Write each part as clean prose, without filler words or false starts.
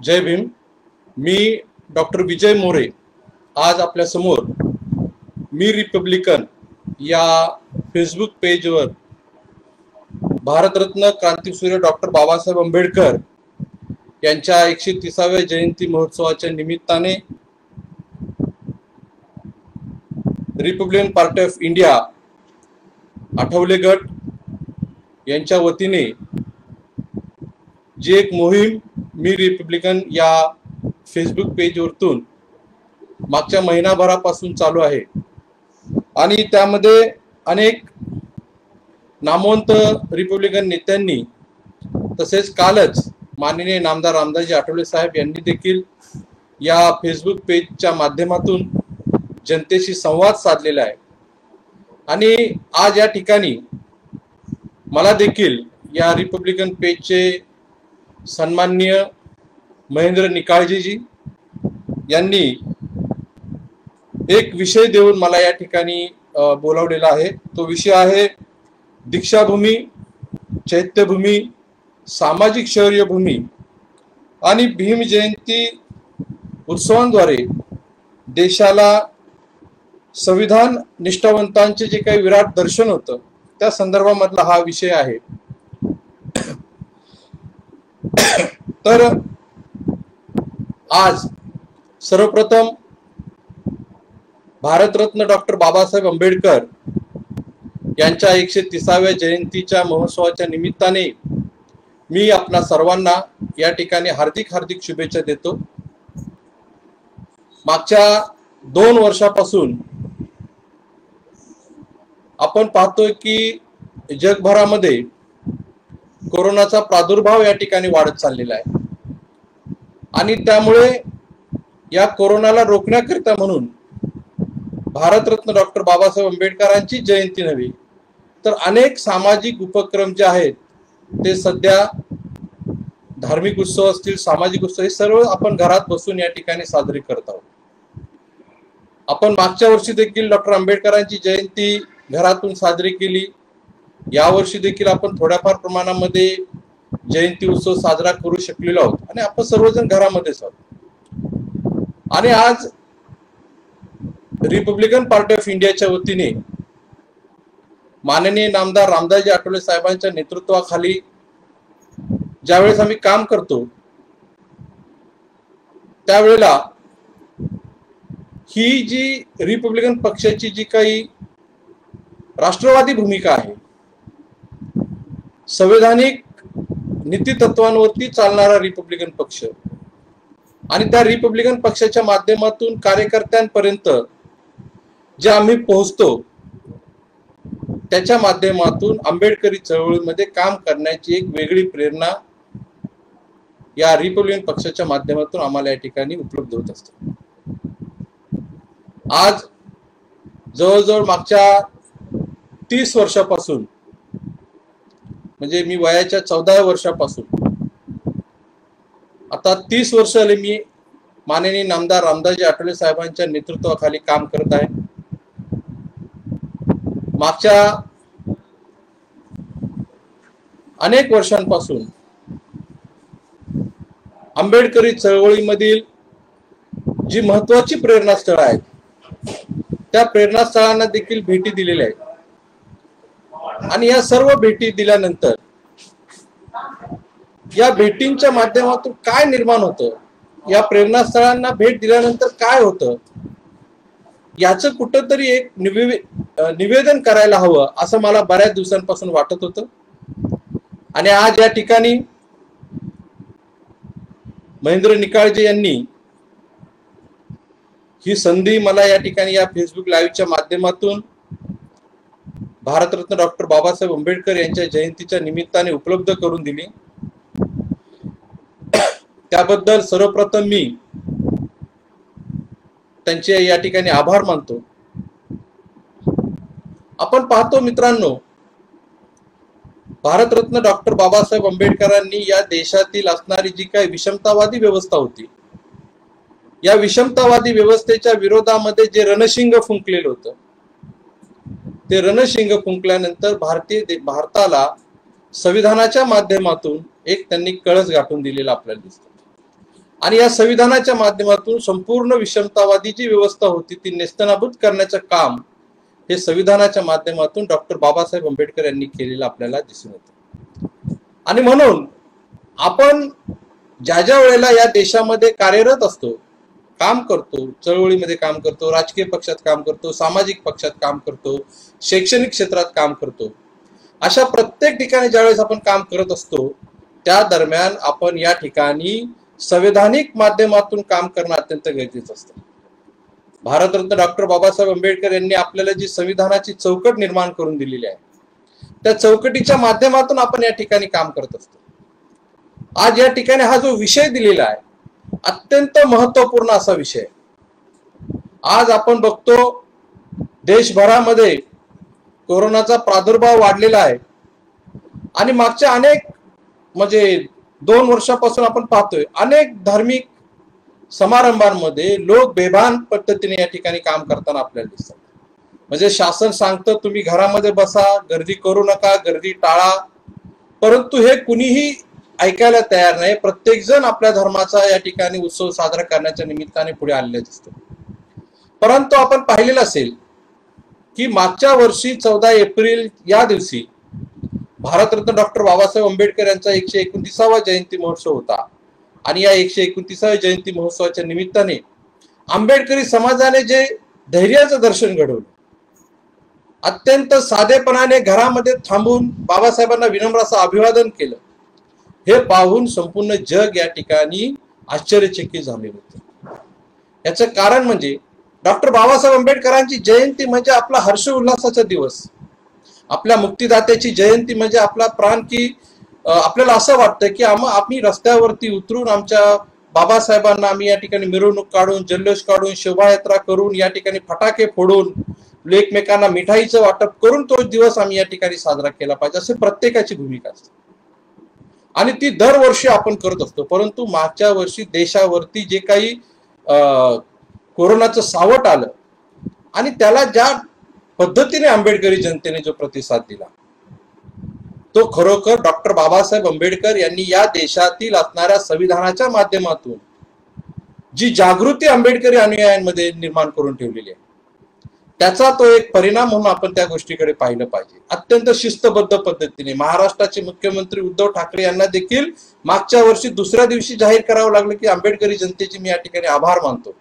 जय भीम। मी doctor विजय मोरे आज आपल्या समोर मी रिपब्लिकन या फेसबुक पेजवर भारतरत्न क्रांतीसूर्य डॉक्टर बाबासाहेब आंबेडकर यांच्या 130व्या जयंती महोत्सवाच्या निमित्ताने Republican party of India Athawale गट यांच्या वतीने जी एक मोहीम मी रिपब्लिकन या फेसबुक पेजवरतून मागच्या महिनाभरापासून चालू आहे आणि त्यामध्ये अनेक नामवंत रिपब्लिकन नेत्यांनी तसेच कालच माननीय नामदार रामदासजी आठवले साहेब यांनी देखील या फेसबुक पेजच्या माध्यमातून जनतेशी संवाद साधलेला आहे। आणि आज या ठिकाणी मला देखील या रिपब्लिकन पेजचे सन्माननीय महेंद्र निकाळजी यांनी एक विषय देऊन मला या ठिकाणी बोलावलेला आहे। तो विषय आहे दीक्षाभूमी, चैत्यभूमी, सामाजिक शौर्यभूमी आणि भीम जयंती उत्सवांद्वारे देशाला संविधान निष्ठावंतांचे जे काही विराट दर्शन होतं त्या संदर्भामधला हा विषय आहे। तर आज सर्वप्रथम भारतरत्न डॉक्टर बाबासाहेब आंबेडकर यांच्या 130व्या जयंतीच्या महोत्सवाच्या निमित्ताने मी आपणा सर्वांना या ठिकाणी हार्दिक शुभेच्छा देतो। मागच्या 2 वर्षापासून आपण पाहतोय की जगभरामध्ये कोरोनाचा प्रादुर्भाव या ठिकाणी वाढत चाललेला आहे आणि त्यामुळे या कोरोनाला रोखण्याकरिता म्हणून भारतरत्न डॉक्टर बाबासाहेब आंबेडकरांची जयंती नव्हे तर अनेक सामाजिक उपक्रम जे आहेत ते सध्या धार्मिक उत्सव असतील, सामाजिक उत्सव, हे सर्व आपण घरात बसून या ठिकाणी साजरे करत आहोत। आपण मागच्या वर्षी देखील डॉक्टर आंबेडकरांची जयंती घरातून साजरी केली। या वर्षी देखील आपण थोड्याफार प्रमाणामध्ये जयंती उत्सव साजरा करू शकलेलो आहोत आणि आपण सर्वजण घरामध्येच आहोत। आणि आज रिपब्लिकन पार्टी ऑफ इंडियाच्या वतीने माननीय नामदार रामदासजी आठवले साहेबांच्या नेतृत्वाखाली ज्यावेळेस आम्ही काम करतो त्यावेळेला ही जी रिपब्लिकन पक्षाची जी काही राष्ट्रवादी भूमिका आहे, संवैधानिक नीती तत्वांवरती चालणारा रिपब्लिकन पक्ष आणि त्या रिपब्लिकन पक्षाच्या माध्यमातून कार्यकर्त्यांपर्यंत जे आम्ही पोहोचतो त्याच्या माध्यमातून आंबेडकरी चळवळीमध्ये काम करण्याची एक वेगळी प्रेरणा या रिपब्लिकन पक्षाच्या माध्यमातून आम्हाला या ठिकाणी उपलब्ध होत असते। आज जवळजवळ मागच्या 30 वर्षापासून म्हणजे मी वयाच्या 14व्या वर्षापासून आता 30 वर्ष झाले मी माननीय नामदार रामदासजी आठवले साहेबांच्या नेतृत्वाखाली काम करत आहे। मागच्या अनेक वर्षांपासून आंबेडकरी चळवळीमधील जी महत्त्वाची प्रेरणास्थळं आहेत त्या प्रेरणास्थळांना देखील भेटी दिलेल्या आहेत आणि या सर्व भेटी दिल्यानंतर या भेटींच्या माध्यमातून काय निर्माण होतं, या प्रेरणास्थळांना भेट दिल्यानंतर काय होतं याचं कुठंतरी एक निवेदन करायला हवं असं मला बऱ्याच दिवसांपासून वाटत होतं। आणि आज या ठिकाणी महेंद्र निकाळजे यांनी ही संधी मला या ठिकाणी या फेसबुक लाईव्हच्या माध्यमातून भारतरत्न डॉक्टर बाबासाहेब आंबेडकर यांच्या जयंतीच्या निमित्ताने उपलब्ध करून दिली। त्याबद्दल सर्वप्रथम मी त्यांचे या ठिकाणी आभार मानतो। आपण पाहतो मित्रांनो, भारतरत्न डॉक्टर बाबासाहेब आंबेडकरांनी या देशातील असणारी जी काही विषमतावादी व्यवस्था होती, या विषमतावादी व्यवस्थेच्या विरोधामध्ये जे रणशिंग फुंकलेलं होतं ते रणशिंग फुंकल्यानंतर भारताला संविधानाच्या माध्यमातून एक त्यांनी कळस गाठून दिलेला आपल्याला दिसतो। आणि या संविधानाच्या माध्यमातून संपूर्ण विषमतावादी जी व्यवस्था होती ती नेस्तनाबूत करण्याचं काम हे संविधानाच्या माध्यमातून डॉक्टर बाबासाहेब आंबेडकर यांनी केलेलं आपल्याला दिसून येतं. आणि म्हणून आपण ज्या ज्या वेळेला या देशामध्ये कार्यरत असतो, काम करतो, चळवळीमध्ये काम करतो, राजकीय पक्षात काम करतो, सामाजिक पक्षात काम करतो, शैक्षणिक क्षेत्रात काम करतो, अशा प्रत्येक ठिकाणी ज्यावेळेस आपण काम करत असतो त्या दरम्यान आपण या ठिकाणी संवैधानिक माध्यमातून काम करणं अत्यंत गरजेचं असतं. भारतरत्न डॉक्टर बाबासाहेब आंबेडकर यांनी आपल्याला जी संविधानाची चौकट निर्माण करून दिलेली आहे त्या चौकटीच्या माध्यमातून आपण या ठिकाणी काम करत असतो. आज या ठिकाणी हा जो विषय दिलेला आहे अत्यंत महत्वपूर्ण असा विषय. आज आपण बघतो देशभरामध्ये कोरोनाचा प्रादुर्भाव वाढलेला आहे आणि मागच्या अनेक म्हणजे 2 वर्षापासून आपण पाहतोय अनेक धार्मिक समारंभांमध्ये लोक बेभान पद्धतीने या ठिकाणी काम करताना आपल्याला दिसतात. म्हणजे शासन सांगतं तुम्ही घरामध्ये बसा, गर्दी करू नका, गर्दी टाळा, परंतु हे कुणीही ऐकायला तयार नाही. प्रत्येक जण आपल्या धर्माचा या ठिकाणी उत्सव साजरा करण्याच्या निमित्ताने पुढे आलेले दिसतो. परंतु आपण पाहिलेलं असेल की मागच्या वर्षी 14 एप्रिल या दिवशी भारतरत्न डॉक्टर बाबासाहेब आंबेडकर यांचा 129वा जयंती महोत्सव होता आणि या 129व्या जयंती महोत्सवाच्या निमित्ताने आंबेडकरी समाजाने जे धैर्याचं दर्शन घडवलं, अत्यंत साधेपणाने घरामध्ये थांबून बाबासाहेबांना विनम्र असं अभिवादन केलं, हे पाहून संपूर्ण जग या ठिकाणी आश्चर्यचकित झाले होते. याचं कारण म्हणजे डॉक्टर बाबासाहेब आंबेडकरांची जयंती म्हणजे आपला हर्ष उल्हासाचा दिवस, आपल्या मुक्तिदात्याची जयंती म्हणजे आपला प्राण की आपल्याला असं वाटतं की आम्ही रस्त्यावरती उतरून आमच्या बाबासाहेबांना आम्ही या ठिकाणी मिरवणूक काढून, जल्लोष काढून, शोभायात्रा करून, या ठिकाणी फटाके फोडून, एकमेकांना मिठाईचं वाटप करून तो दिवस आम्ही या ठिकाणी साजरा केला पाहिजे, असे प्रत्येकाची भूमिका असते आणि ती दरवर्षी आपण करत असतो. परंतु मागच्या वर्षी देशावरती जे काही कोरोनाचं सावट आलं आणि त्याला ज्या पद्धतीने आंबेडकरी जनतेने जो प्रतिसाद दिला तो खरोखर डॉक्टर बाबासाहेब आंबेडकर यांनी या देशातील असणाऱ्या संविधानाच्या माध्यमातून जी जागृती आंबेडकरी अनुयायांमध्ये निर्माण करून ठेवलेली आहे त्याचा तो एक परिणाम म्हणून आपण त्या गोष्टीकडे पाहिलं पाहिजे. अत्यंत शिस्तबद्ध पद्धतीने महाराष्ट्राचे मुख्यमंत्री उद्धव ठाकरे यांना देखील मागच्या वर्षी दुसऱ्या दिवशी जाहीर करावं लागलं की आंबेडकरी जनतेचे मी या ठिकाणी आभार मानतो.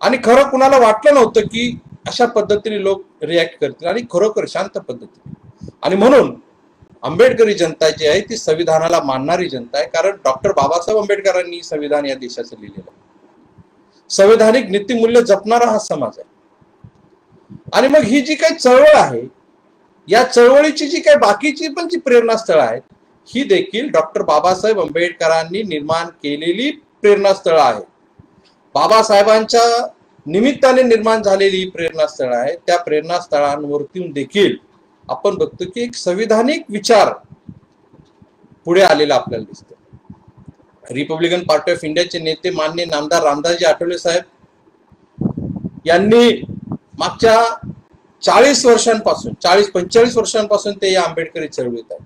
आणि खरं कुणाला वाटलं नव्हतं की अशा पद्धतीने लोक रिॲक्ट करतील आणि खरोखर शांत पद्धतीने. आणि म्हणून आंबेडकरी जनता जी आहे ती संविधानाला मानणारी जनता आहे, कारण डॉक्टर बाबासाहेब आंबेडकरांनी संविधान या देशाचं लिहिलेलं आहे. संवैधानिक नीतिमूल्य जपणारा हा समाज आहे. आणि मग ही जी काही चळवळ आहे या चळवळीची जी काही बाकीची पण जी प्रेरणास्थळं आहेत ही देखील डॉक्टर बाबासाहेब आंबेडकरांनी निर्माण केलेली प्रेरणास्थळं आहेत. बाबासाहेबांच्या निमित्ताने निर्माण झालेली प्रेरणास्थळं आहेत. त्या प्रेरणास्थळांवरती देखील आपण बघतो की एक संविधानिक विचार पुढे आलेला आपल्याला दिसतो. रिपब्लिकन पार्टी ऑफ इंडियाचे नेते माननीय नामदार रामदासजी आठवले साहेब यांनी मागच्या 40 वर्षांपासून 40-45 वर्षांपासून ते या आंबेडकरी चळवळीत आहेत.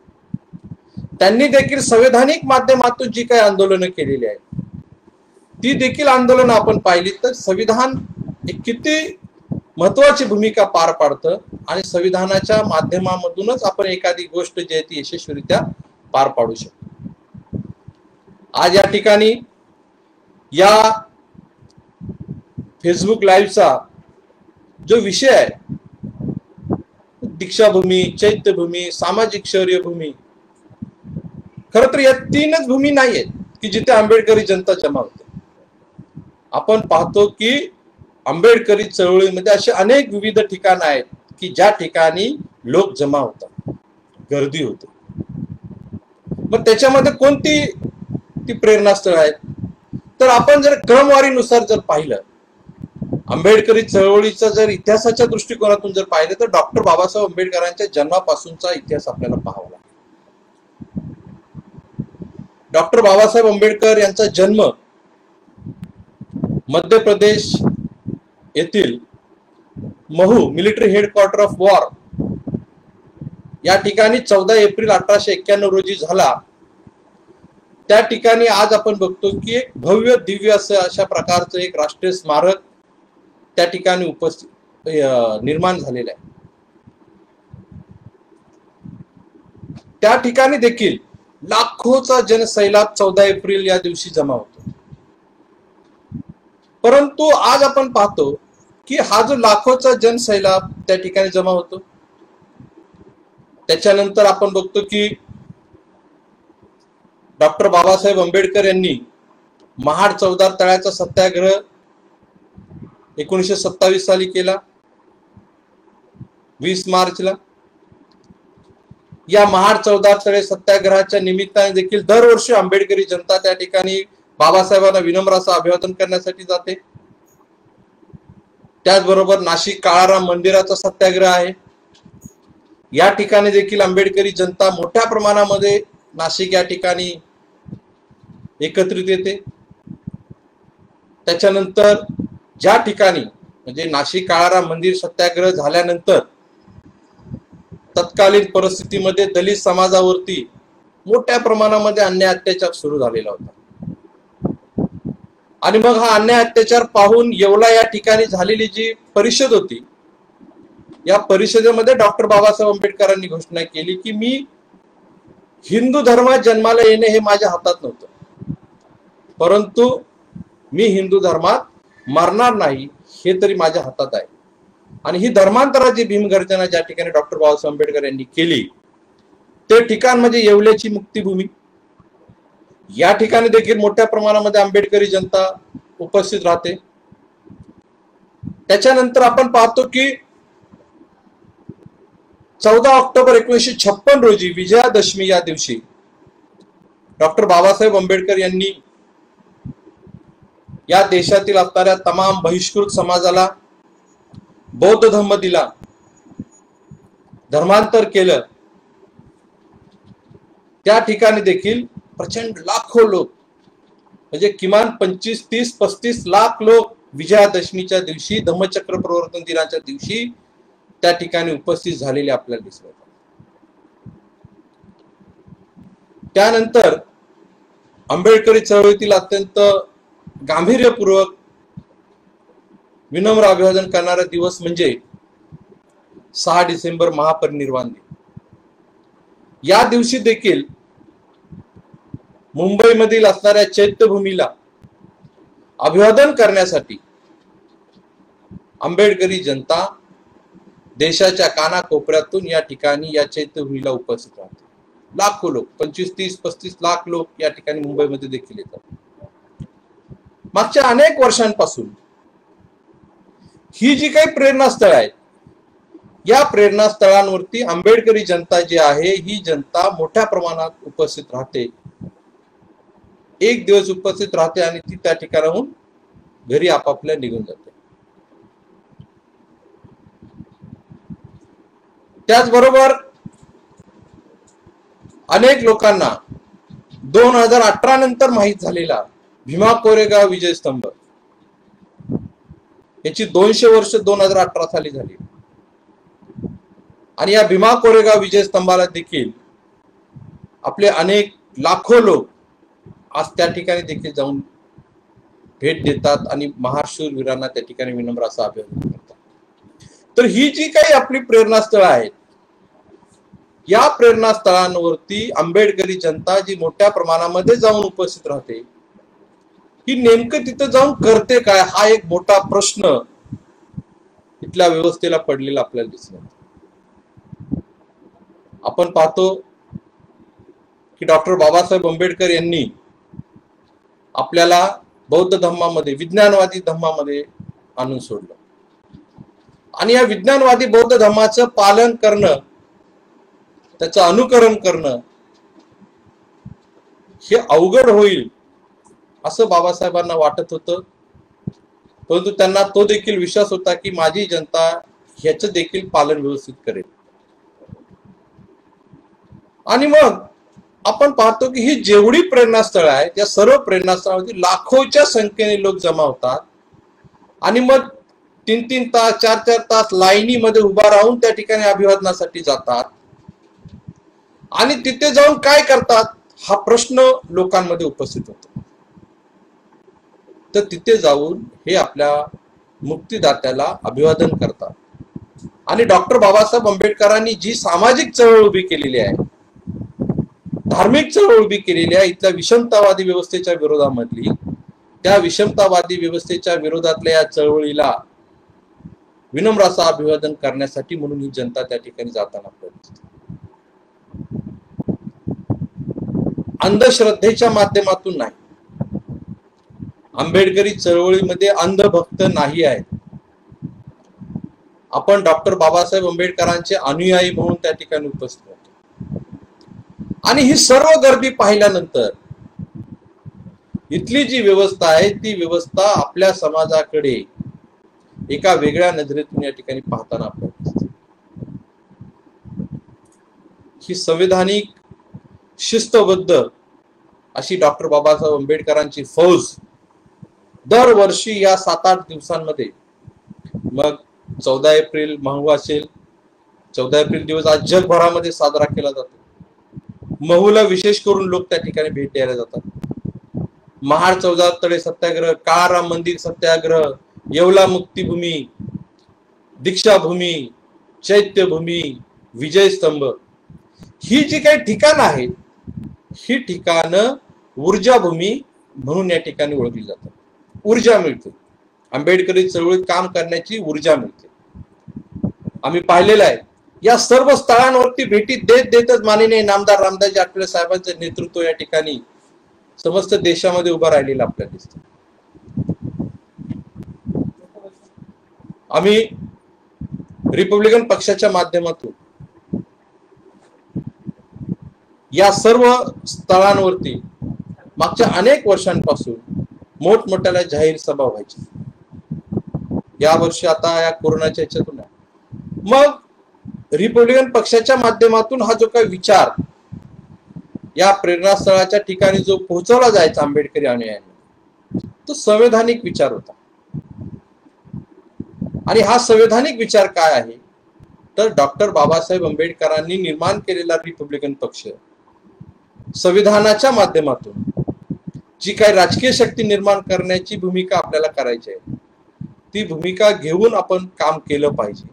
त्यांनी देखील संवैधानिक माध्यमातून जी काही आंदोलनं केलेली आहेत ती देखील आंदोलनं आपण पाहिली तर संविधान एक किती महत्वाची भूमिका पार पाडतं आणि संविधानाच्या माध्यमामधूनच आपण एखादी गोष्ट जी आहे ती यशस्वीरित्या पार पाडू शकतो. आज या ठिकाणी या फेसबुक लाईव्हचा जो विषय आहे दीक्षाभूमी, चैत्यभूमी, सामाजिक शौर्यभूमी, खरं तर या 3च भूमी नाही आहेत की जिथे आंबेडकरी जनता जमा होते. आपण पाहतो की आंबेडकरी चळवळीमध्ये असे अनेक विविध ठिकाणं आहेत की ज्या ठिकाणी लोक जमा होतात, गर्दी होते. मग त्याच्यामध्ये कोणती ती प्रेरणास्थळ आहेत तर आपण जर क्रमवारीनुसार जर पाहिलं, आंबेडकरी चळवळीचा जर इतिहासाच्या दृष्टिकोनातून जर पाहिलं तर डॉक्टर बाबासाहेब आंबेडकरांच्या जन्मापासूनचा इतिहास आपल्याला पाहावा लागेल. डॉक्टर बाबासाहेब आंबेडकर यांचा जन्म मध्य प्रदेश येथील Mhow military headquarter of war या ठिकाणी 14 एप्रिल 1891 रोजी झाला. त्या ठिकाणी आज आपण बघतो की एक भव्य दिव्य असं अशा प्रकारचं एक राष्ट्रीय स्मारक त्या ठिकाणी उपस्थित निर्माण झालेलं आहे. त्या ठिकाणी देखील लाखोचा जनसैलाब 14 एप्रिल या दिवशी जमा होतो. परंतु आज आपण पाहतो की हा जो लाखोचा जनसैलाब त्या ठिकाणी जमा होतो, त्याच्यानंतर आपण बघतो की डॉक्टर बाबासाहेब आंबेडकर यांनी महाड चौदार तळ्याचा सत्याग्रह 1927 साली केला, 20 मार्चला. या महाड चौदार तळे सत्याग्रहाच्या निमित्ताने देखील दरवर्षी आंबेडकरी जनता त्या ठिकाणी बाबासाहेबांना विनम्र असं अभिवादन करण्यासाठी जाते. त्याचबरोबर नाशिक काळाराम मंदिराचा सत्याग्रह आहे. या ठिकाणी देखील आंबेडकरी जनता मोठ्या प्रमाणामध्ये नाशिक या ठिकाणी एकत्रित येते. त्याच्यानंतर ज्या ठिकाणी म्हणजे नाशिक काळाराम मंदिर सत्याग्रह झाल्यानंतर तत्कालीन परिस्थितीमध्ये दलित समाजावरती मोठ्या प्रमाणामध्ये अन्याय अत्याचार सुरू झालेला होता. आणि मग हा अन्याय अत्याचार पाहून येवला या ठिकाणी झालेली जी परिषद होती, या परिषदेमध्ये डॉक्टर बाबासाहेब आंबेडकरांनी घोषणा केली की मी हिंदू धर्मात जन्माला येणे हे माझ्या हातात नव्हतं, परंतु मी हिंदू धर्मात मरणार नाही हे तरी माझ्या हातात आहे. आणि ही धर्मांतराची भीमगर्जना ज्या ठिकाणी डॉक्टर बाबासाहेब आंबेडकर यांनी केली ते ठिकाण म्हणजे येवल्याची मुक्तीभूमी. या ठिकाणी देखील मोठ्या प्रमाणामध्ये आंबेडकरी जनता उपस्थित राहते. त्याच्यानंतर आपण पाहतो की 14 ऑक्टोबर 1956 रोजी विजयादशमी या दिवशी डॉक्टर बाबासाहेब आंबेडकर यांनी या देशातील असणाऱ्या तमाम बहिष्कृत समाजाला बौद्ध धम्म दिला, धर्मांतर केलं. त्या ठिकाणी देखील प्रचंड लाखो लोक म्हणजे किमान 25, 30, 35 लाख लोक विजयादशमीच्या दिवशी धम्मचक्र प्रवर्तन दिनाच्या दिवशी त्या ठिकाणी उपस्थित झालेले आपल्याला दिसत. त्यानंतर आंबेडकरी चळवळीतील अत्यंत गांभीर्यपूर्वक विनम्र अभिवादन करणारा दिवस म्हणजे 6 डिसेंबर महापरिनिर्वाण दिन. या दिवशी देखील मुंबईमधील असणाऱ्या चैत्यभूमीला अभिवादन करण्यासाठी आंबेडकरी जनता देशाच्या कानाकोपऱ्यातून या ठिकाणी या चैत्यभूमीला उपस्थित राहते. लाखो लोक 25, 30, 35 लाख लोक या ठिकाणी मुंबईमध्ये देखील येतात. मागच्या अनेक वर्षांपासून ही जी काही प्रेरणास्थळ आहेत, या प्रेरणास्थळांवरती आंबेडकरी जनता जी आहे ही जनता मोठ्या प्रमाणात उपस्थित राहते. एक दिवस उपस्थित राहते आणि ती त्या ठिकाणाहून घरी आपापल्या निघून जाते. त्याचबरोबर अनेक लोकांना 2018 नंतर माहित झालेला भीमा कोरेगाव विजय स्तंभ याची 200 वर्ष 2018 साली झाली. आणि या भीमा कोरेगाव विजय स्तंभाला देखील आपले अनेक लाखो लोक आज त्या ठिकाणी देखील जाऊन भेट देतात आणि महाशूर वीरांना त्या ठिकाणी विनम्र असं अभिवादन करतात. तर ही जी काही आपली प्रेरणास्थळ आहेत, या प्रेरणास्थळांवरती आंबेडकरी जनता जी मोठ्या प्रमाणामध्ये जाऊन उपस्थित राहते, ही नेमकं तिथं जाऊन करते काय हा एक मोठा प्रश्न इथल्या व्यवस्थेला पडलेला आपल्याला दिसतो. आपण पाहतो की डॉक्टर बाबासाहेब आंबेडकर यांनी आपल्याला बौद्ध धम्मामध्ये, विज्ञानवादी धम्मामध्ये आणून सोडलं. आणि या विज्ञानवादी बौद्ध धम्माचं पालन करणं, त्याचं अनुकरण करणं हे अवघड होईल असं बाबासाहेबांना वाटत होतं. परंतु त्यांना तो देखील विश्वास होता की माझी जनता ह्याचं देखील पालन व्यवस्थित करेल. आणि मग आपण पाहतो की ही जेवढी प्रेरणास्थळ आहे त्या सर्व प्रेरणास्थळावरती लाखोच्या संख्येने लोक जमा होतात. आणि मग 3-3 तास 4-4 तास लाईनीमध्ये उभा राहून त्या ठिकाणी अभिवादनासाठी जातात. आणि तिथे जाऊन काय करतात हा प्रश्न लोकांमध्ये उपस्थित होतो. तर तिथे जाऊन हे आपल्या मुक्तिदात्याला अभिवादन करतात आणि डॉक्टर बाबासाहेब आंबेडकरांनी जी सामाजिक चळवळ उभी केलेली आहे, धार्मिक चळवळ उभी केलेली आहे, इथल्या विषमतावादी व्यवस्थेच्या विरोधामधली, त्या विषमतावादी व्यवस्थेच्या विरोधातल्या या चळवळीला विनम्र असं अभिवादन करण्यासाठी म्हणून ही जनता त्या ठिकाणी जाताना दिसते. अंधश्रद्धेच्या माध्यमातून नाही. आंबेडकरी चळवळीमध्ये अंधभक्त नाही आहेत. आपण डॉक्टर बाबासाहेब आंबेडकरांचे अनुयायी म्हणून त्या ठिकाणी उपस्थित होतो. आणि ही सर्व गर्दी पाहिल्यानंतर इथली जी व्यवस्था आहे ती व्यवस्था आपल्या समाजाकडे एका वेगळ्या नजरेतून या ठिकाणी पाहताना आपल्याला दिसते. ही संविधानिक शिस्तबद्ध अशी डॉक्टर बाबासाहेब आंबेडकरांची फौज दरवर्षी या 7-8 दिवसांमध्ये, मग 14 एप्रिल महू असेल, 14 एप्रिल दिवस आज जगभरामध्ये साजरा केला जातो. महूला विशेष करून लोक त्या ठिकाणी भेट द्यायला जातात. महाड 14 तळे सत्याग्रह, काळाराम मंदिर सत्याग्रह, येवला मुक्तीभूमी, दीक्षाभूमी, चैत्यभूमी, विजयस्तंभ, ही जी काही ठिकाणं आहेत ही ठिकाणं ऊर्जाभूमी म्हणून या ठिकाणी ओळखली जातात. ऊर्जा मिळते, आंबेडकरी चळवळीत काम करण्याची ऊर्जा मिळते. आम्ही पाहिलेलं आहे. या सर्व स्थळांवरती भेटी देत देतच माननीय नामदार रामदासजी आठवले साहेबांचं नेतृत्व या ठिकाणी समस्त देशामध्ये उभं राहिलेलं आपल्याला दिसतं. आम्ही रिपब्लिकन पक्षाच्या माध्यमातून या सर्व स्थळांवरती मागच्या अनेक वर्षांपासून मोठमोठ्या जाहीर सभा व्हायची. या वर्षी आता या कोरोनाच्या ह्याच्यातून मग रिपब्लिकन पक्षाच्या माध्यमातून हा जो काही विचार या प्रेरणास्थळाच्या ठिकाणी जो पोहोचवला जायचा आंबेडकरी अनुयायांना, तो संवैधानिक विचार होता. आणि हा संवैधानिक विचार काय आहे तर डॉक्टर बाबासाहेब आंबेडकरांनी निर्माण केलेला रिपब्लिकन पक्ष संविधानाच्या माध्यमातून जी काही राजकीय शक्ती निर्माण करण्याची भूमिका आपल्याला करायची आहे ती भूमिका घेऊन आपण काम केलं पाहिजे,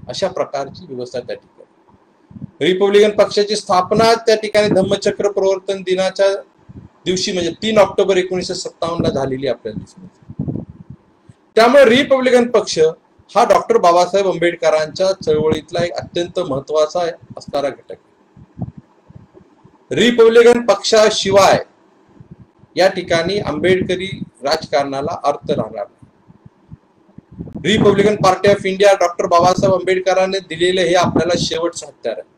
अशा प्रकारची व्यवस्था त्या ठिकाणी. रिपब्लिकन पक्षाची स्थापना त्या ठिकाणी धम्मचक्र प्रवर्तन दिनाच्या दिवशी म्हणजे 3 ऑक्टोबर 1957 ला झालेली आपल्याला दिसून. त्यामुळे रिपब्लिकन पक्ष हा डॉक्टर बाबासाहेब आंबेडकरांच्या चळवळीतला एक अत्यंत महत्वाचा असणारा घटक. रिपब्लिकन पक्षाशिवाय या ठिकाणी आंबेडकरी राजकारणाला अर्थ राहणार नाही. Republican party of India doctor Babasaheb आंबेडकरांनी दिलेले हे आपल्याला शेवटचं हत्यार आहे.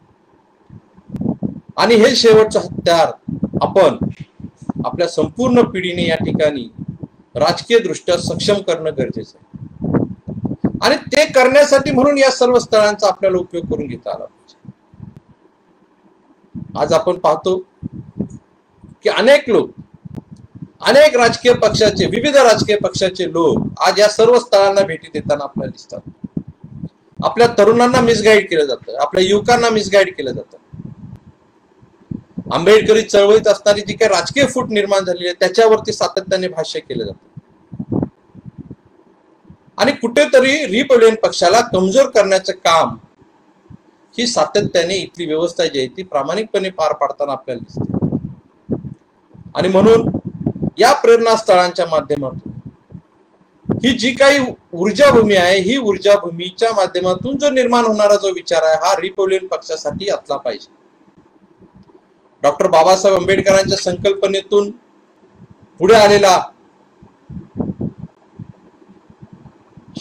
आणि हे शेवटचं हत्यार आपण आपल्या संपूर्ण पिढीने या ठिकाणी राजकीय दृष्ट्या सक्षम करणं गरजेचं आहे. आणि ते करण्यासाठी म्हणून या सर्व स्थळांचा आपल्याला उपयोग करून घेता आला पाहिजे. आज आपण पाहतो की अनेक लोक, अनेक राजकीय पक्षाचे, विविध राजकीय पक्षाचे लोक आज या सर्व स्थळांना भेटी देताना आपल्याला दिसतात. आपल्या तरुणांना मिसगाईड केलं जातं, आपल्या युवकांना मिसगाईड केलं जातं. आंबेडकरी चळवळीत असणारी जी काही राजकीय फूट निर्माण झालेली आहे त्याच्यावरती सातत्याने भाष्य केलं जातं. आणि कुठेतरी रिपब्लिकन पक्षाला कमजोर करण्याचं काम ही सातत्याने इथली व्यवस्था जी आहे ती प्रामाणिकपणे पार पाडताना आपल्याला दिसते. आणि म्हणून या प्रेरणास्थळांच्या माध्यमातून ही जी काही ऊर्जाभूमी आहे ही ऊर्जाभूमीच्या माध्यमातून जो निर्माण होणारा जो विचार आहे हा रिपब्लिकन पक्षासाठी असला पाहिजे. डॉक्टर बाबासाहेब आंबेडकरांच्या संकल्पनेतून पुढे आलेला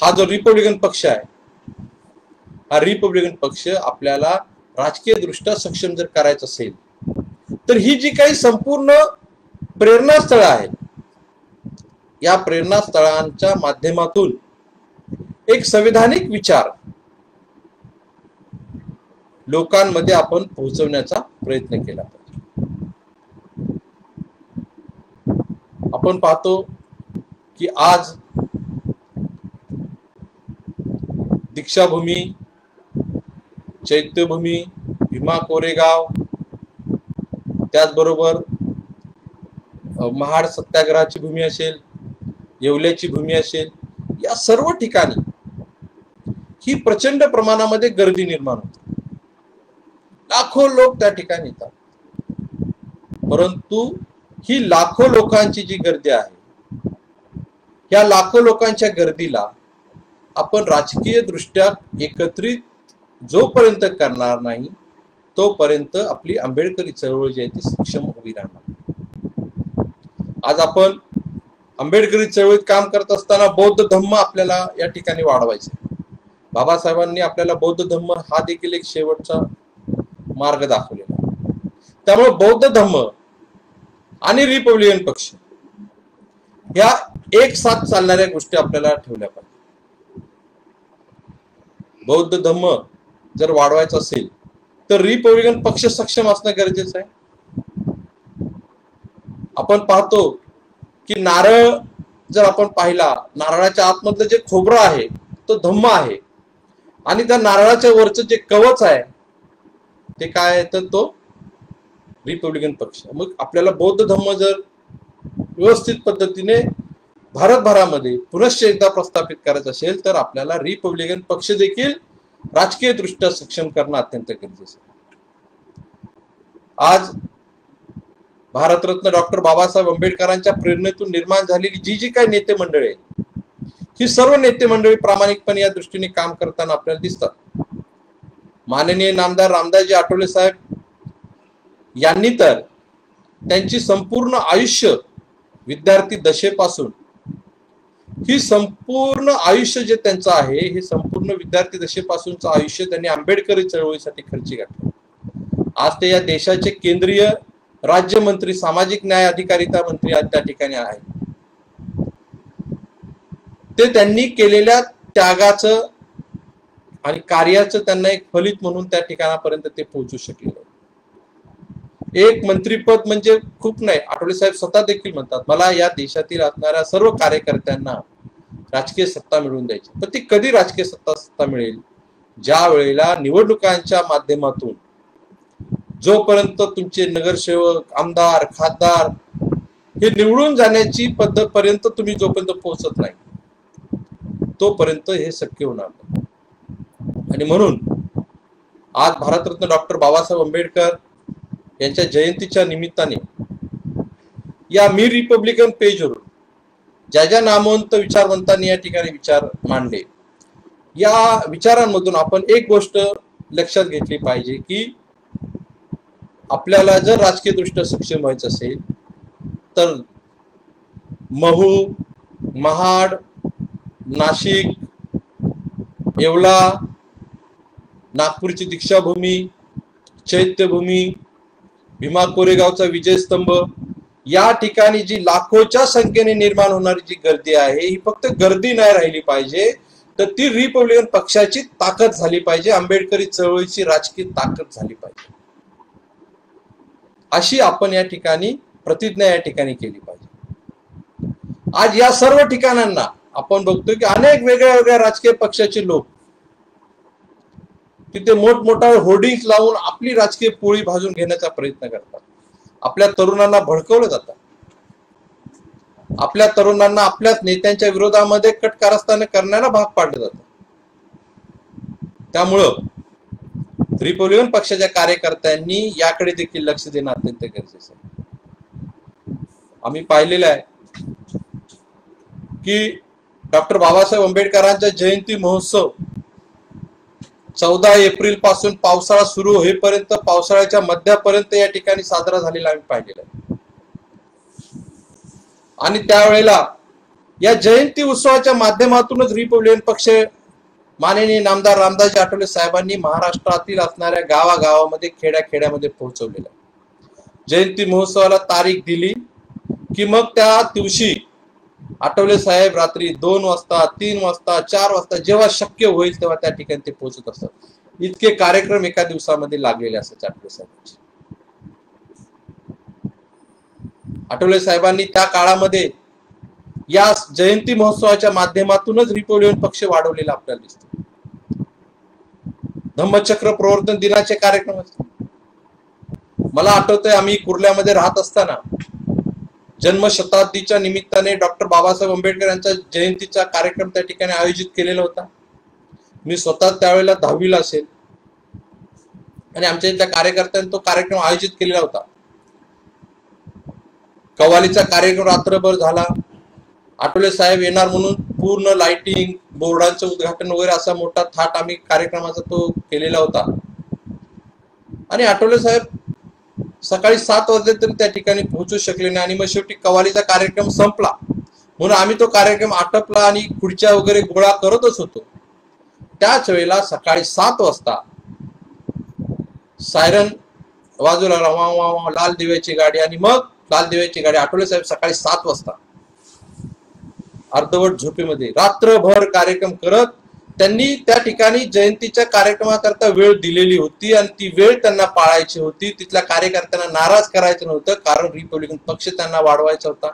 हा जो रिपब्लिकन पक्ष आहे हा रिपब्लिकन पक्ष आपल्याला राजकीय दृष्ट्या सक्षम जर करायचं असेल तर ही जी काही संपूर्ण प्रेरणास्थळ आहेत या प्रेरणास्थळांच्या माध्यमातून एक संविधानिक विचार लोकांमध्ये आपण पोहोचवण्याचा प्रयत्न केला पाहिजे. आपण पाहतो की आज दीक्षाभूमी, चैत्यभूमी, भीमा कोरेगाव, त्याचबरोबर महाड सत्याग्रहाची भूमी असेल, येवल्याची भूमी असेल, या सर्व ठिकाणी ही प्रचंड प्रमाणामध्ये गर्दी निर्माण होते. लाखो लोक त्या ठिकाणी येतात. परंतु ही लाखो लोकांची जी गर्दी आहे, या लाखो लोकांच्या गर्दीला आपण राजकीय दृष्ट्या एकत्रित जोपर्यंत करणार नाही तोपर्यंत आपली आंबेडकरी चळवळ जी आहे ती सक्षम उभी राहणार. आज आपण आंबेडकरी चळवळीत काम करत असताना बौद्ध धम्म आपल्याला या ठिकाणी वाढवायचे. बाबासाहेबांनी आपल्याला बौद्ध धम्म हा देखील एक शेवटचा मार्ग दाखवलेला. त्यामुळे बौद्ध धम्म आणि रिपब्लिकन पक्ष या एक साथ चालणाऱ्या गोष्टी आपल्याला ठेवल्या पाहिजे. बौद्ध धम्म जर वाढवायचं असेल तर रिपब्लिकन पक्ष सक्षम असणं गरजेचं आहे. आपण पाहतो की नारळ जर आपण पाहिला, नारळाच्या आतमधलं जे खोबरं आहे तो धम्म आहे आणि त्या नारळाच्या वरचं जे कवच आहे ते काय आहे तर तो रिपब्लिकन पक्ष. मग आपल्याला बौद्ध धम्म जर व्यवस्थित पद्धतीने भारतभरामध्ये पुनश्च एकदा प्रस्थापित करायचं असेल तर आपल्याला रिपब्लिकन पक्ष देखील राजकीय दृष्ट्या सक्षम करणं अत्यंत गरजेचं आहे. आज भारतरत्न डॉक्टर बाबासाहेब आंबेडकरांच्या प्रेरणेतून निर्माण झालेली जी जी काही नेते मंडळी आहेत, ही सर्व नेते मंडळी प्रामाणिकपणे या दृष्टीने काम करताना आपल्याला दिसतात. माननीय नामदार रामदासजी आठवले साहेब यांनी तर त्यांची संपूर्ण आयुष्य विद्यार्थी दशेपासून ही संपूर्ण आयुष्य जे त्यांचं आहे, हे संपूर्ण विद्यार्थी दशेपासूनचं आयुष्य त्यांनी आंबेडकरी चळवळीसाठी खर्ची घातलं. आज ते या देशाचे केंद्रीय राज्यमंत्री, सामाजिक न्याय अधिकारिता मंत्री आज त्या ठिकाणी आहेत. ते त्यांनी केलेल्या त्यागाचं आणि कार्याचं त्यांना एक फलित म्हणून त्या ठिकाणापर्यंत ते पोहोचू शकले. एक मंत्रीपद म्हणजे खूप नाही. आठवले साहेब स्वतः देखील म्हणतात, मला या देशातील असणाऱ्या सर्व कार्यकर्त्यांना राजकीय सत्ता मिळवून द्यायची. पण ती कधी राजकीय सत्ता मिळेल? ज्या वेळेला निवडणुकांच्या माध्यमातून जोपर्यंत तुमचे नगरसेवक, आमदार, खासदार हे निवडून जाण्याची पद्धत पर्यंत तुम्ही जोपर्यंत पोहोचत नाही तोपर्यंत हे शक्य होणार नाही. आणि म्हणून आज भारतरत्न डॉक्टर बाबासाहेब आंबेडकर यांच्या जयंतीच्या निमित्ताने या मी रिपब्लिकन पेजवरून ज्या ज्या नामवंत विचारवंतांनी या ठिकाणी विचार मांडले, या विचारांमधून आपण एक गोष्ट लक्षात घेतली पाहिजे की आपल्याला जर राजकीय दृष्ट्या सक्षम व्हायचं असेल तर महू, महाड, नाशिक, येवला, नागपूरची दीक्षाभूमी, चैत्यभूमी, भीमा कोरेगावचा विजयस्तंभ, या ठिकाणी जी लाखोच्या संख्येने निर्माण होणारी जी गर्दी आहे ही फक्त गर्दी नाही राहिली पाहिजे, तर ती रिपब्लिकन पक्षाची ताकद झाली पाहिजे, आंबेडकरी चळवळीची राजकीय ताकद झाली पाहिजे. अशी आपण या ठिकाणी प्रतिज्ञा या ठिकाणी केली पाहिजे. आज या सर्व ठिकाणांना आपण बघतोय की अनेक वेगळ्या वेगळ्या राजकीय पक्षाचे लोक तिथे मोठमोठा होर्डिंग्स लावून आपली राजकीय पोळी भाजून घेण्याचा प्रयत्न करतात. आपल्या तरुणांना भडकवलं जातं. आपल्या तरुणांना आपल्याच नेत्यांच्या विरोधामध्ये कट कारस्थान करण्याला भाग पाडलं जातं. त्यामुळं रिपब्लिकन पक्षाच्या कार्यकर्त्यांनी याकडे देखील लक्ष देणं अत्यंत गरजेचं आहे. आम्ही पाहिलेलं आहे की डॉक्टर बाबासाहेब आंबेडकरांचा जयंती महोत्सव 14 एप्रिल पासून पावसाळा सुरू होईपर्यंत, पावसाळ्याच्या मध्यापर्यंत या ठिकाणी साजरा झालेला आम्ही पाहिलेला आहे. आणि त्यावेळेला या जयंती उत्सवाच्या माध्यमातूनच रिपब्लिकन पक्ष माननीय नामदार रामदासजी आठवले साहेबांनी महाराष्ट्रातील असणाऱ्या गावागावामध्ये, खेड्याखेड्यामध्ये पोहोचवलेला. जयंती महोत्सवाला तारीख दिली की मग त्या दिवशी आठवले साहेब रात्री 2 वाजता, 3 वाजता, 4 वाजता जेव्हा शक्य होईल तेव्हा त्या ठिकाणी ते पोहोचत असतात. इतके कार्यक्रम एका दिवसामध्ये लागलेले असतात आठवले साहेबांचे. आठवले साहेबांनी त्या काळामध्ये या जयंती महोत्सवाच्या माध्यमातूनच रिपब्लिकन पक्ष वाढवलेला आपल्याला दिसतो. धम्मचक्र प्रवर्तन दिनाचे कार्यक्रम असतात. मला आठवतंय आम्ही कुर्ल्यामध्ये राहत असताना जन्मशताब्दीच्या निमित्ताने डॉक्टर बाबासाहेब आंबेडकर यांचा जयंतीचा कार्यक्रम त्या ठिकाणी आयोजित केलेला होता। मी स्वतः त्यावेळेला 10वीला असेल आणि आमच्या इथल्या कार्यकर्त्यांनी तो कार्यक्रम आयोजित केलेला होता। कव्वालीचा कार्यक्रम रात्रभर झाला। आठवले साहेब येणार म्हणून पूर्ण लाइटिंग, बोर्डांचं उद्घाटन वगैरे असा मोठा थाट आम्ही कार्यक्रमाचा तो केलेला होता। आणि आठवले साहेब सकाळी 7 वाजले तरी त्या ठिकाणी पोहोचू शकले नाही आणि मग शेवटी कव्वालीचा कार्यक्रम संपला म्हणून आम्ही तो कार्यक्रम आटपला आणि खुर्च्या वगैरे गोळा करतच होतो। त्याच वेळेला सकाळी 7 वाजता सायरन वाजू लागला, वा वा वा, लाल दिव्याची गाडी। आणि मग लाल दिव्याची गाडी आठवले साहेब सकाळी 7 वाजता अर्धवट झोपेमध्ये रात्रभर कार्यक्रम करत त्यांनी त्या ठिकाणी जयंतीच्या कार्यक्रमाकरता वेळ दिलेली होती आणि ती वेळ त्यांना पाळायची होती। तिथल्या कार्यकर्त्यांना नाराज करायचं नव्हतं, कारण रिपब्लिकन पक्ष त्यांना वाढवायचा होता।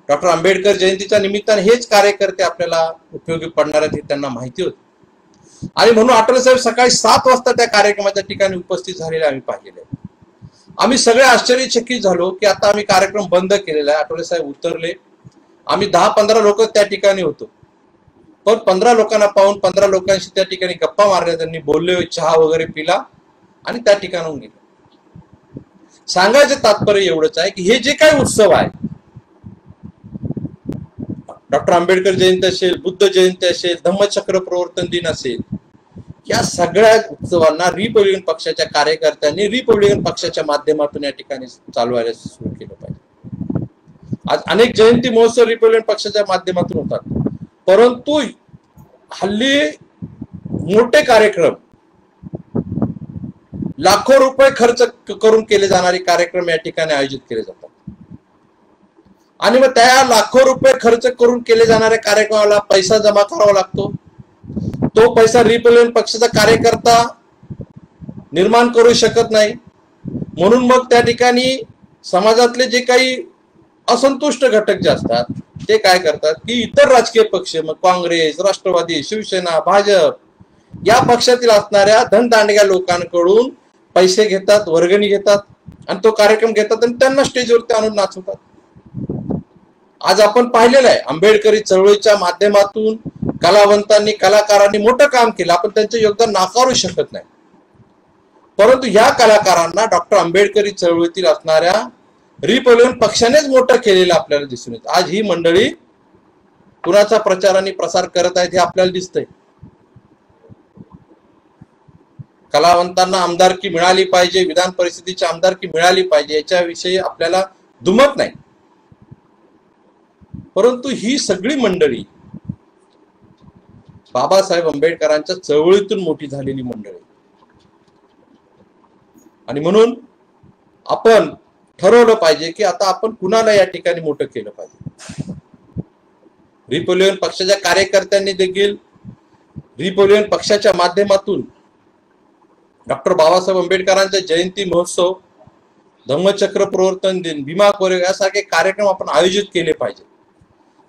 डॉक्टर आंबेडकर जयंतीच्या निमित्ताने हेच कार्यकर्ते आपल्याला उपयोगी पडणार आहेत हे त्यांना माहिती होते आणि म्हणून आठवले साहेब सकाळी 7 वाजता त्या कार्यक्रमाच्या ठिकाणी उपस्थित झालेले आम्ही पाहिलेले। आम्ही सगळे आश्चर्यचकित झालो की आता आम्ही कार्यक्रम बंद केलेला आहे। आठवले साहेब उतरले, आम्ही 10-15 लोक त्या ठिकाणी होतो, पण 15 लोकांना पाहून 15 लोकांशी त्या ठिकाणी गप्पा मारल्या, त्यांनी बोलले, चहा वगैरे पिला आणि त्या ठिकाणाहून गेले। सांगायचं तात्पर्य एवढंच आहे की हे जे काही उत्सव आहे, डॉक्टर आंबेडकर जयंती असेल, बुद्ध जयंती असेल, धम्मचक्र प्रवर्तन दिन असेल, या सगळ्या उत्सवांना रिपब्लिकन पक्षाच्या कार्यकर्त्यांनी रिपब्लिकन पक्षाच्या माध्यमातून या ठिकाणी चालवायला सुरू केलं पाहिजे। आज अनेक जयंती महोत्सव रिपब्लिकन पक्षाच्या माध्यमातून होतात, परंतु हल्ली मोठे कार्यक्रम लाखो रुपये खर्च करून केले जाणारे कार्यक्रम या ठिकाणी आयोजित केले जातात आणि मग त्या लाखो रुपये खर्च करून केले जाणाऱ्या कार्यक्रमाला पैसा जमा करावा लागतो। तो पैसा रिपब्लिकन पक्षाचा कार्यकर्ता निर्माण करू शकत नाही, म्हणून मग त्या ठिकाणी समाजातले जे काही असंतुष्ट घटक जे असतात ते काय करतात की इतर राजकीय पक्ष, मग काँग्रेस, राष्ट्रवादी, शिवसेना, भाजप या पक्षातील असणाऱ्या धनदांडग्या लोकांकडून पैसे घेतात, वर्गणी घेतात आणि तो कार्यक्रम घेतात आणि त्यांना स्टेजवरती आणून नाचवतात। आज आपण पाहिलेलं आहे, आंबेडकरी चळवळीच्या माध्यमातून कलावंतांनी, कलाकारांनी मोठं काम केलं, आपण त्यांचं योगदान नाकारू शकत नाही, परंतु ह्या कलाकारांना डॉक्टर आंबेडकरी चळवळीतील असणाऱ्या रिपब्लिकन पक्षानेच मोठं केलेलं आपल्याला दिसून येतं। आज ही मंडळी कुणाचा प्रचार आणि प्रसार करत आहेत हे आपल्याला दिसतंय। कलावंतांना आमदारकी मिळाली पाहिजे, विधान परिषदेची आमदारकी मिळाली पाहिजे याच्याविषयी आपल्याला दुमत नाही, परंतु ही सगळी मंडळी बाबासाहेब आंबेडकरांच्या चळवळीतून मोठी झालेली मंडळी आणि म्हणून आपण ठरवलं पाहिजे की आता आपण कुणाला या ठिकाणी मोठं केलं पाहिजे। रिपब्लिकन पक्षाच्या कार्यकर्त्यांनी देखील रिपब्लिकन पक्षाच्या माध्यमातून डॉक्टर बाबासाहेब आंबेडकरांचा जयंती महोत्सव, धम्मचक्र प्रवर्तन दिन, भीमा कोरेगाव यासारखे कार्यक्रम आपण आयोजित केले पाहिजे।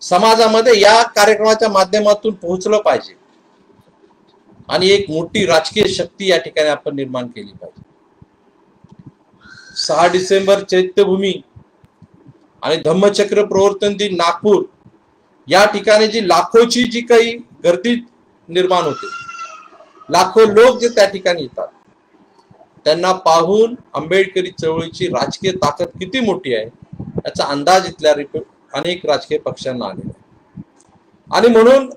समाजामध्ये या कार्यक्रमाच्या माध्यमातून पोहोचलं पाहिजे आणि एक मोठी राजकीय शक्ती या ठिकाणी आपण निर्माण केली पाहिजे। 6 डिसेंबर चैत्यभूमी आणि धम्मचक्र प्रवर्तन दिन नागपूर या ठिकाणी जी लाखोची जी काही गर्दी निर्माण होते, लाखो लोक जे त्या ठिकाणी येतात, त्यांना पाहून आंबेडकरी चळवळीची राजकीय ताकद किती मोठी आहे याचा अंदाज इथल्या अनेक राजकीय पक्षांना आलेला आहे आणि म्हणून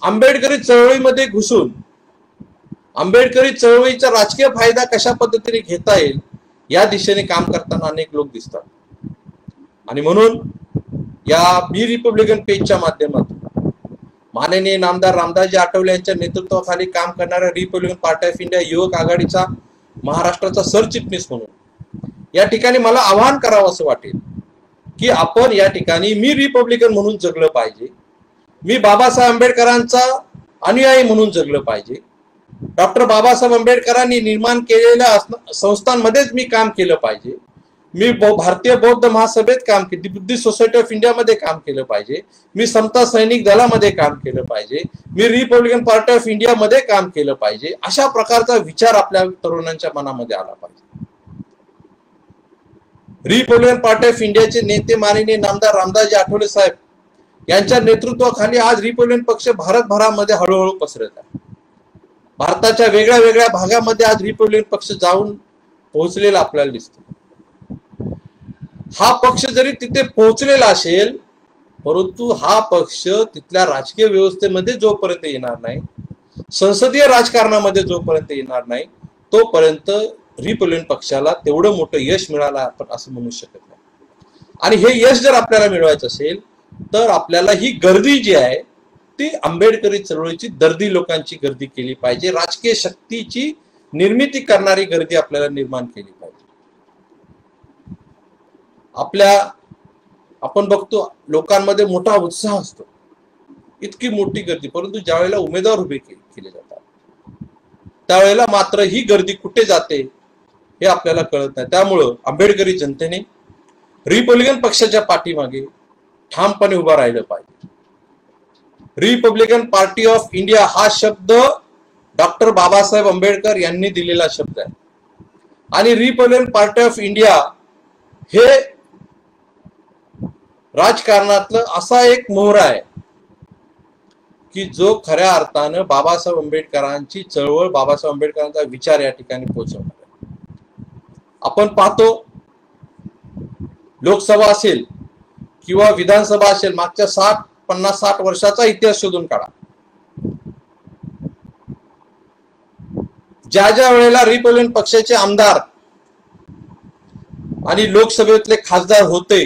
आंबेडकरी चळवळीमध्ये घुसून आंबेडकरी चळवळीचा राजकीय फायदा कशा पद्धतीने घेता येईल या दिशेने काम करताना अनेक लोक दिसतात आणि म्हणून या बी रिपब्लिकन पेजच्या माध्यमातून माननीय नामदार रामदासजी आठवले यांच्या नेतृत्वाखाली काम करणाऱ्या रिपब्लिकन पार्टी ऑफ इंडिया युवक आघाडीचा महाराष्ट्राचा सरचिटणीस म्हणून या ठिकाणी मला आवाहन करावं असं वाटेल की आपण या ठिकाणी मी रिपब्लिकन म्हणून जगलं पाहिजे, मी बाबासाहेब आंबेडकरांचा अनुयायी म्हणून जगलं पाहिजे, डॉक्टर बाबासाहेब आंबेडकरांनी निर्माण केलेल्या संस्थांमध्येच मी काम केलं पाहिजे, मी भारतीय बौद्ध महासभेत काम केले, बुद्धिस्ट सोसायटी ऑफ इंडियामध्ये काम केलं पाहिजे, मी समता सैनिक दलामध्ये काम केलं पाहिजे, मी रिपब्लिकन पार्टी ऑफ इंडियामध्ये काम केलं पाहिजे, अशा प्रकारचा विचार आपल्या तरुणांच्या मनामध्ये आला पाहिजे। रिपब्लिकन पार्टी ऑफ इंडियाचे नेते माननीय नामदार रामदासजी आठवले साहेब यांच्या नेतृत्वाखाली आज रिपब्लिकन पक्ष भारतभरामध्ये हळूहळू पसरत आहे. भारताच्या वेगळ्या वेगळ्या भागामध्ये आज रिपब्लिकन पक्ष जाऊन पोहोचलेला आपल्याला दिसतो. हा पक्ष जरी तिथे पोहोचलेला असेल, परंतु हा पक्ष तिथल्या राजकीय व्यवस्थेमध्ये जोपर्यंत येणार नाही, संसदीय राजकारणामध्ये जोपर्यंत येणार नाही, तोपर्यंत रिपब्लिकन पक्षाला तेवढं मोठं यश मिळालं आपण असं म्हणू शकत नाही. आणि हे यश जर आपल्याला मिळवायचं असेल तर आपल्याला ही गर्दी जी आहे ती आंबेडकरी चळवळीची दर्दी लोकांची गर्दी केली पाहिजे. राजकीय शक्तीची निर्मिती करणारी गर्दी आपल्याला निर्माण केली पाहिजे. आपण बघतो लोकांमध्ये मोठा उत्साह असतो, इतकी मोठी गर्दी, परंतु ज्या वेळेला उमेदवार उभे केले जातात त्यावेळेला मात्र ही गर्दी कुठे जाते हे आपल्याला कळत नाही. त्यामुळं आंबेडकरी जनतेने रिपब्लिकन पक्षाच्या पाठीमागे ठामपणे उभा राहिलं पाहिजे. रिपब्लिकन पार्टी ऑफ इंडिया हा शब्द डॉक्टर बाबासाहेब आंबेडकर यांनी दिलेला शब्द आहे. आणि रिपब्लिकन पार्टी ऑफ इंडिया हे राजकारणातलं असा एक मोहरा आहे की जो खऱ्या अर्थानं बाबासाहेब आंबेडकरांची चळवळ, बाबासाहेब आंबेडकरांचा विचार या ठिकाणी पोहोचवणार आहे. आपण पाहतो लोकसभा असेल किंवा विधानसभा असेल, मागच्या 50-60 वर्षाचा इतिहास शोधून काढा. ज्या ज्या वेळेला रिपब्लिकन पक्षाचे आमदार आणि लोकसभेतले खासदार होते,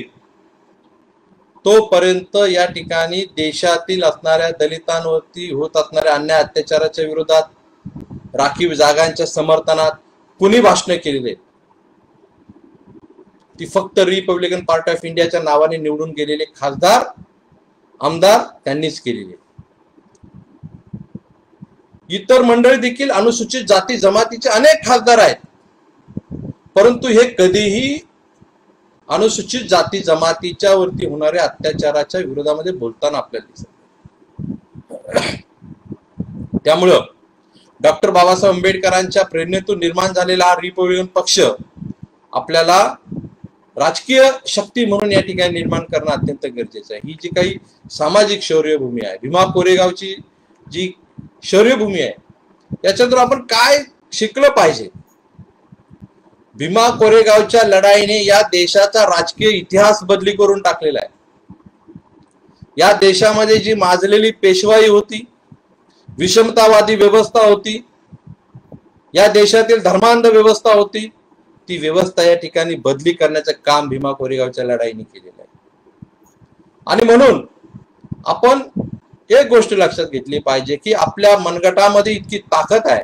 तोपर्यंत या ठिकाणी देशातील असणाऱ्या दलितांवरती होत असणाऱ्या अन्याय अत्याचाराच्या विरोधात, राखीव जागांच्या समर्थनात कुणी भाषणे केलेले? ती फक्त रिपब्लिकन पार्टी ऑफ इंडियाच्या नावाने निवडून गेलेले खासदार, आमदार त्यांनीच केलेले. इतर मंडळी देखील अनुसूचित जाती जमातीचे अनेक खासदार आहेत, परंतु हे कधीही अनुसूचित जाती जमातीच्या वरती होणाऱ्या अत्याचाराच्या विरोधामध्ये बोलताना आपल्याला दिसत. त्यामुळं डॉक्टर बाबासाहेब आंबेडकरांच्या प्रेरणेतून निर्माण झालेला हा रिपब्लिकन पक्ष आपल्याला राजकीय शक्ती म्हणून या ठिकाणी निर्माण करणं अत्यंत गरजेचं आहे. ही जी काही सामाजिक शौर्यभूमी आहे, भीमा कोरेगावची जी शौर्यभूमी आहे, याच्यातून आपण काय शिकलं पाहिजे? भीमा कोरेगावच्या लढाईने या देशाचा राजकीय इतिहास बदली करून टाकलेला आहे. या देशामध्ये जी माजलेली पेशवाई होती, विषमतावादी व्यवस्था होती, या देशातील धर्मांध व्यवस्था होती, ती व्यवस्था या ठिकाणी बदली करण्याचं काम भीमा कोरेगावच्या लढाईने केलेलं आहे. आणि म्हणून आपण एक गोष्ट लक्षात घेतली पाहिजे की आपल्या मनगटामध्ये इतकी ताकद आहे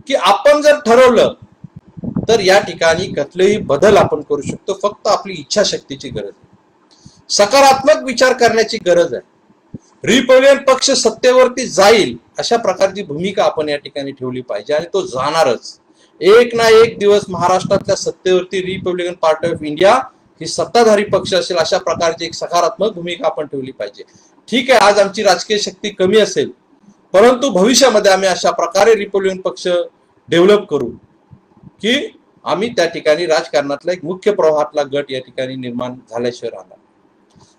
की आपण जर ठरवलं तर या ठिकाणी कसलेही बदल आपण करू शकतो. फक्त आपली इच्छाशक्तीची गरज आहे, सकारात्मक विचार करण्याची गरज आहे. रिपब्लिकन पक्ष सत्तेवरती जाईल अशा प्रकारची भूमिका आपण या ठिकाणी ठेवली पाहिजे आणि तो जाणारच. एक ना एक दिवस महाराष्ट्रातल्या सत्तेवरती रिपब्लिकन पार्टी ऑफ इंडिया ही सत्ताधारी पक्ष असेल अशा प्रकारची एक सकारात्मक भूमिका आपण ठेवली पाहिजे. ठीक आहे, आज आमची राजकीय शक्ती कमी असेल, परंतु भविष्यामध्ये आम्ही अशा प्रकारे रिपब्लिकन पक्ष डेव्हलप करू की आम्ही त्या ठिकाणी राजकारणातला एक मुख्य प्रवाहातला गट या ठिकाणी निर्माण झाल्याशिवाय राहणार.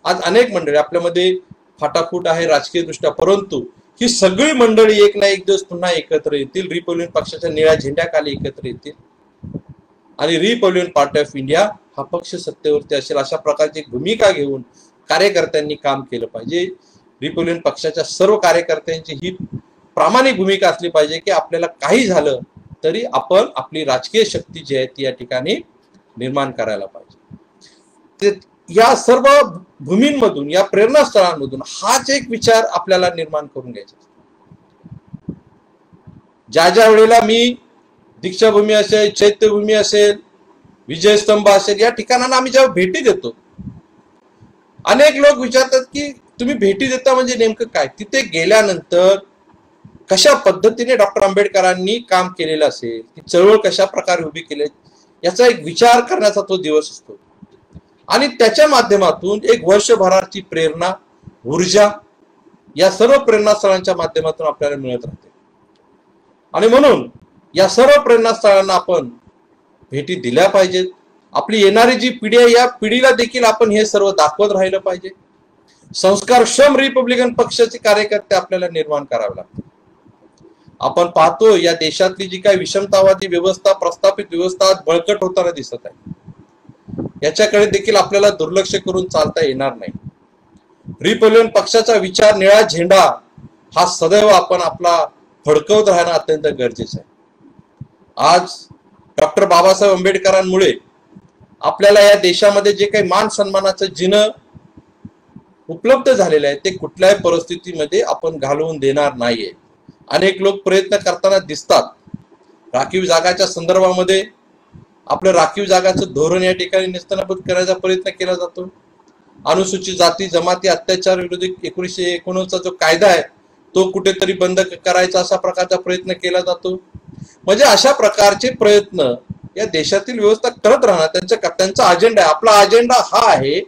आज अनेक मंडळी आपल्यामध्ये फाटाफूट आहे राजकीय दृष्ट्या, परंतु ही सगळी मंडळी एक ना एक दिवस पुन्हा एकत्र येतील, रिपब्लिकन पक्षाच्या निळ्या झेंड्याखाली एकत्र येतील आणि रिपब्लिकन पार्टी ऑफ इंडिया हा पक्ष सत्तेवरती असेल अशा प्रकारची भूमिका घेऊन कार्यकर्त्यांनी काम केलं पाहिजे. रिपब्लिकन पक्षाच्या सर्व कार्यकर्त्यांची ही प्रामाणिक भूमिका असली पाहिजे की आपल्याला काही झालं तरी आपण आपली राजकीय शक्ती जी आहे ती या ठिकाणी निर्माण करायला पाहिजे. या सर्व भूमींमधून, या प्रेरणास्थळांमधून हाच एक विचार आपल्याला निर्माण करून घ्यायचा. ज्या ज्या वेळेला मी दीक्षाभूमी असेल, चैत्यभूमी असेल, विजयस्तंभ असेल, या ठिकाणांना आम्ही जेव्हा भेटी देतो, अनेक लोक विचारतात की तुम्ही भेटी देता म्हणजे नेमकं काय? तिथे गेल्यानंतर कशा पद्धतीने डॉक्टर आंबेडकरांनी काम केलेलं असेल, ती चळवळ कशा प्रकारे उभी केली, याचा एक विचार करण्याचा तो दिवस असतो आणि त्याच्या माध्यमातून एक वर्षभराची प्रेरणा, ऊर्जा या सर्व प्रेरणास्थळांच्या माध्यमातून आपल्याला मिळत राहते. आणि म्हणून या सर्व प्रेरणास्थळांना आपण भेटी दिल्या पाहिजेत आपली येणारी जी पिढी आहे या पिढीला देखील आपण हे सर्व दाखवत राहिलं पाहिजे. संस्कारक्षम रिपब्लिकन पक्षाचे कार्यकर्ते आपल्याला निर्माण करावे लागतात. आपण पाहतो या देशातली जी काही विषमतावादी व्यवस्था, प्रस्थापित व्यवस्था बळकट होताना दिसत आहे. याच्याकडे देखील आपल्याला दुर्लक्ष करून चालता येणार नाही. रिपब्लिकन पक्षाचा विचार, निळा झेंडा हा सदैव आपण आपला फडकवत राहणं अत्यंत गरजेचं आहे. आज डॉक्टर बाबासाहेब आंबेडकरांमुळे आपल्याला या देशामध्ये जे काही मान सन्मानाचं जिनं उपलब्ध झालेलं आहे ते कुठल्याही परिस्थितीमध्ये आपण घालवून देणार नाहीये. अनेक लोक प्रयत्न करताना दिसतात. राखीव जागाच्या संदर्भामध्ये आपलं राखीव जागाचं धोरण या ठिकाणी नेस्तनाबूत करायचा प्रयत्न केला जातो. अनुसूचित जाती जमाती अत्याचार विरोधी 1989चा जो कायदा आहे तो कुठेतरी बंद करायचा अशा प्रकारचा प्रयत्न केला जातो. म्हणजे अशा प्रकारचे प्रयत्न या देशातील व्यवस्था करत राहणार त्यांचा अजेंडा आहे. आपला अजेंडा हा आहे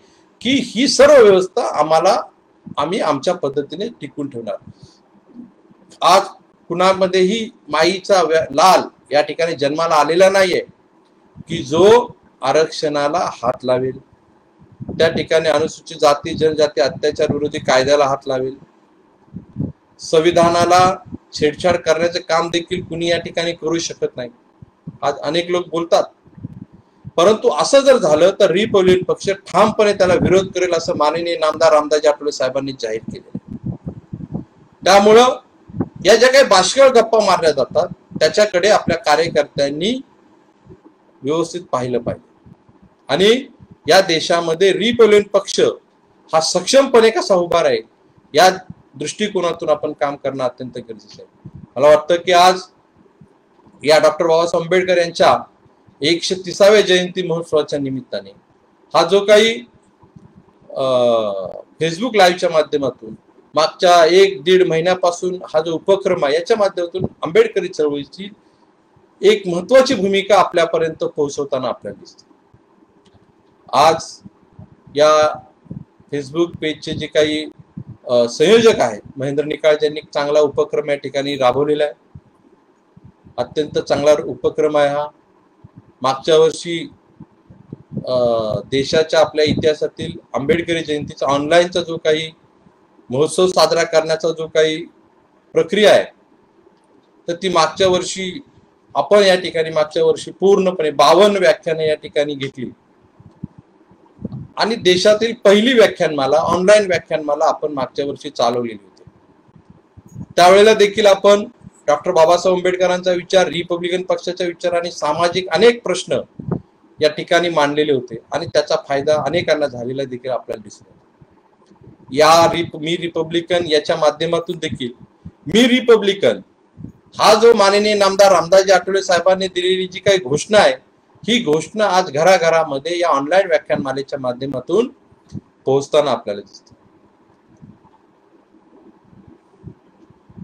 की ही सर्व व्यवस्था आम्ही आमच्या पद्धतीने टिकून ठेवणार. आज कुणामध्येही माईचा लाल या ठिकाणी जन्माला आलेला नाहीये की जो आरक्षणाला हात लावेल, त्या ठिकाणी अनुसूचित जाती जनजाती अत्याचार विरोधी कायद्याला हात लावेल, संविधानाला छेडछाड करण्याचे काम देखील कुणी या ठिकाणी करू शकत नाही. आज अनेक लोक बोलतात, परंतु असं जर झालं तर रिपब्लिकन पक्ष ठामपणे त्याला विरोध करेल असं माननीय नामदार रामदासजी आठवले साहेबांनी जाहीर केले. त्यामुळं या ज्या काही बाष्कळ गप्पा मारल्या जातात त्याच्याकडे आपल्या कार्यकर्त्यांनी व्यवस्थित पाहिलं पाहिजे आणि या देशामध्ये रिपब्लिकन पक्ष हा सक्षमपणे कसा उभा राहील या दृष्टिकोनातून आपण काम करणं अत्यंत गरजेचं आहे. मला वाटतं की आज या डॉक्टर बाबासाहेब आंबेडकर यांच्या 130व्या जयंती महोत्सवाच्या निमित्ताने हा जो काही फेसबुक लाईव्हच्या माध्यमातून मागच्या 1-1.5 महिन्यापासून हा जो उपक्रम आहे याच्या माध्यमातून आंबेडकरी चळवळीची एक महत्वाची भूमिका आपल्यापर्यंत पोहोचवताना आपल्याला दिसते. आज या फेसबुक पेजचे जे काही संयोजक आहेत महेंद्र निकाळजे यांनी चांगला उपक्रम या ठिकाणी राबवलेला आहे. अत्यंत चांगला उपक्रम आहे हा. मागच्या वर्षी देशाच्या आपल्या इतिहासातील आंबेडकरी जयंतीचा ऑनलाईनचा जो काही महोत्सव साजरा करण्याचा जो काही प्रक्रिया आहे तर ती मागच्या वर्षी आपण या ठिकाणी मागच्या वर्षी पूर्णपणे 52 व्याख्याने या ठिकाणी घेतली आणि देशातील पहिली व्याख्यानमाला ऑनलाईन व्याख्यानमाला आपण मागच्या वर्षी चालवलेली होती. त्यावेळेला देखील आपण डॉक्टर बाबासाहेब आंबेडकरांचा विचार, रिपब्लिकन पक्षाचा विचार आणि सामाजिक अनेक प्रश्न या ठिकाणी मांडलेले होते आणि त्याचा फायदा अनेकांना झालेला देखील आपल्याला दिसतो. मी रिपब्लिकन याच्या माध्यमातून देखील मी रिपब्लिकन हा जो माननीय नामदार रामदासजी आठवले साहेबांनी दिलेली जी काही घोषणा आहे ही घोषणा आज घराघरामध्ये या ऑनलाईन व्याख्यानमालेच्या माध्यमातून पोहोचताना आपल्याला दिसते.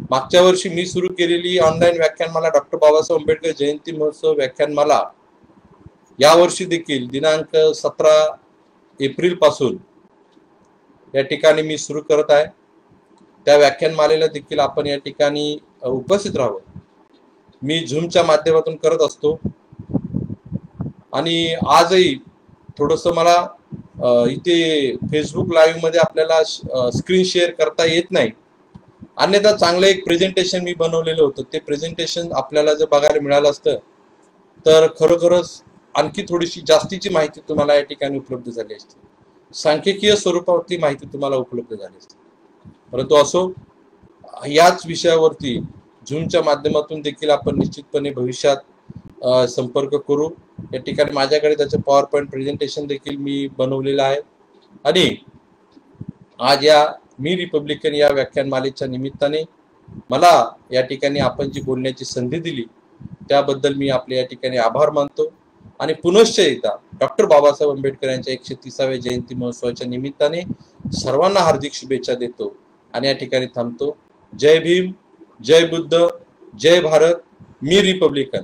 मागच्या वर्षी मी सुरू केलेली ऑनलाईन व्याख्यानमाला डॉक्टर बाबासाहेब आंबेडकर जयंती महोत्सव व्याख्यानमाला यावर्षी देखील दिनांक 17 एप्रिल पासून या ठिकाणी मी सुरू करत आहे. त्या व्याख्यानमालेला देखील आपण या ठिकाणी उपस्थित राहावं. मी झूमच्या माध्यमातून करत असतो आणि आजही थोडंसं मला इथे फेसबुक लाईव्ह मध्ये आपल्याला स्क्रीन शेअर करता येत नाही. अन्यथा चांगलं एक प्रेझेंटेशन मी बनवलेलं होतं. ते प्रेझेंटेशन आपल्याला जर बघायला मिळालं असतं तर खरोखरच आणखी थोडीशी जास्तीची माहिती तुम्हाला या ठिकाणी उपलब्ध झाली असते. सांख्यिकीय स्वरूपातली माहिती तुम्हाला उपलब्ध झाली असते. परंतु असो, याच विषयावरती झूमच्या माध्यमातून देखील आपण निश्चितपणे भविष्यात संपर्क करू. या ठिकाणी माझ्याकडे त्याचं पॉवर पॉईंट प्रेझेंटेशन देखील मी बनवलेलं आहे आणि आज या मी रिपब्लिकन या व्याख्यानमालेच्या निमित्ताने मला या ठिकाणी आपण जी बोलण्याची संधी दिली त्याबद्दल मी आपले या ठिकाणी आभार मानतो आणि पुनश्च एकदा डॉक्टर बाबासाहेब आंबेडकर यांच्या 130व्या जयंती महोत्सवाच्या निमित्ताने सर्वांना हार्दिक शुभेच्छा देतो आणि या ठिकाणी थांबतो. जय भीम, जय बुद्ध, जय भारत, मी रिपब्लिकन.